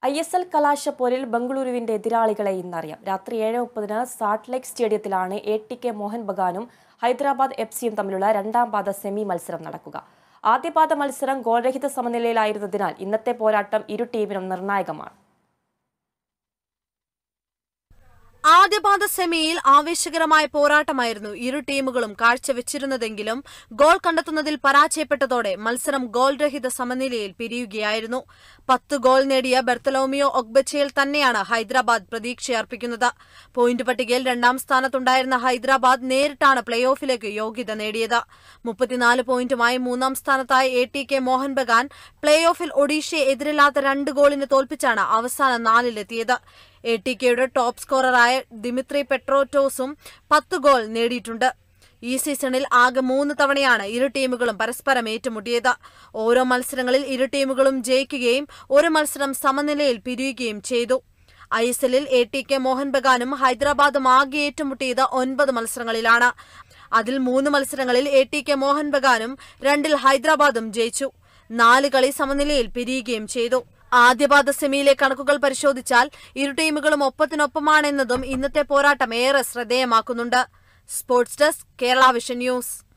ISL കലാശപ്പോരിൽ ബംഗളൂരുവിന്റെ എതിരാളികളെ ഇന്നറിയാം. രാത്രി 7:30 salt ലേക്ക് സ്റ്റേഡിയത്തിലാണ് ATK മോഹൻ ബഗാനും ഹൈദരാബാദ് FCയും തമ്മിലുള്ള രണ്ടാം പാദ സെമി മത്സരം നടക്കുക. ആദ്യപാദ മത്സരം ഗോൾരഹിത സമനിലയിലായിരുന്നതിനാൽ ഇന്നത്തെ പോരാട്ടം ഇരു ടീമിനും നിർണായകമാണ്. ആദ്യപാദ സെമിയിൽ ആവേശകരമായ പോരാട്ടമായിരുന്നു ഇരു ടീമുകളും കാഴ്ചവെച്ചിരുന്നതെങ്കിലും ഗോൾ കണ്ടെത്തുന്നതിൽ പരാജയപ്പെട്ടതോടെ മത്സരം ഗോൾരഹിത സമനിലയിൽ പിരിയുകയായിരുന്നു. 10 ഗോൾ നേടിയ ബെർത്തലോമിയോ ഒഗ്ബച്ചയിൽ തന്നെയാണ് ഹൈദരാബാദ് പ്രതീക്ഷയർപ്പിക്കുന്നത്. പോയിന്റ് പട്ടികയിൽ രണ്ടാം സ്ഥാനത്തുണ്ടായിരുന്ന ഹൈദരാബാദ് നേരിട്ടാണ് പ്ലേ ഓഫിലേക്ക് യോഗ്യത നേടിയത്. 34 പോയിന്റുമായി മൂന്നാം സ്ഥാനത്തായ ATK മോഹൻ ബഗാൻ പ്ലേ ഓഫിൽ ഒഡീഷയെ എതിരില്ലാത്ത 2 ഗോളിന് തോൽപ്പിച്ചാണ് അവസാന 4-ലെത്തിയത്. ATKയുടെ ടോപ്പ് സ്കോററായ ദിമിത്രി പെട്രോറ്റോസും 10 ഗോൾ നേടിയിട്ടുണ്ട്. ഈ സീസണിൽ ആകെ 3 തവണയാണ് ഇരു ടീമുകളും പരസ്പരം ഏറ്റുമുട്ടിയത്. ഓരോ മത്സരങ്ങളിൽ ഇരു ടീമുകളും ജയിക്കുകയും ഒരു മത്സരം സമനിലയിൽ പിരിയുകയും ചെയ്തു. ISLൽ ATK മോഹൻ ബഗാനും ഹൈദരാബാദും ആകെ ഏറ്റുമുട്ടിയത് 9 മത്സരങ്ങളിലാണ്. അതിൽ 3 മത്സരങ്ങളിൽ ATK മോഹൻ ബഗാനും 2-ൽ ഹൈദരാബാദും ജയിച്ചു. 4 കളി സമനിലയിൽ പിരിയുകയും ചെയ്തു. ആദ്യപാദ സെമിയിലെ കണക്കുകൾ പരിശോധിച്ചാൽ ഇരു ടീമുകളും ഒപ്പത്തിനൊപ്പമാണെന്നതും ഇന്നത്തെ പോരാട്ടം ഏറെ ശ്രദ്ധേയമാക്കുന്നുണ്ട്. Sports desk, Kerala vision news.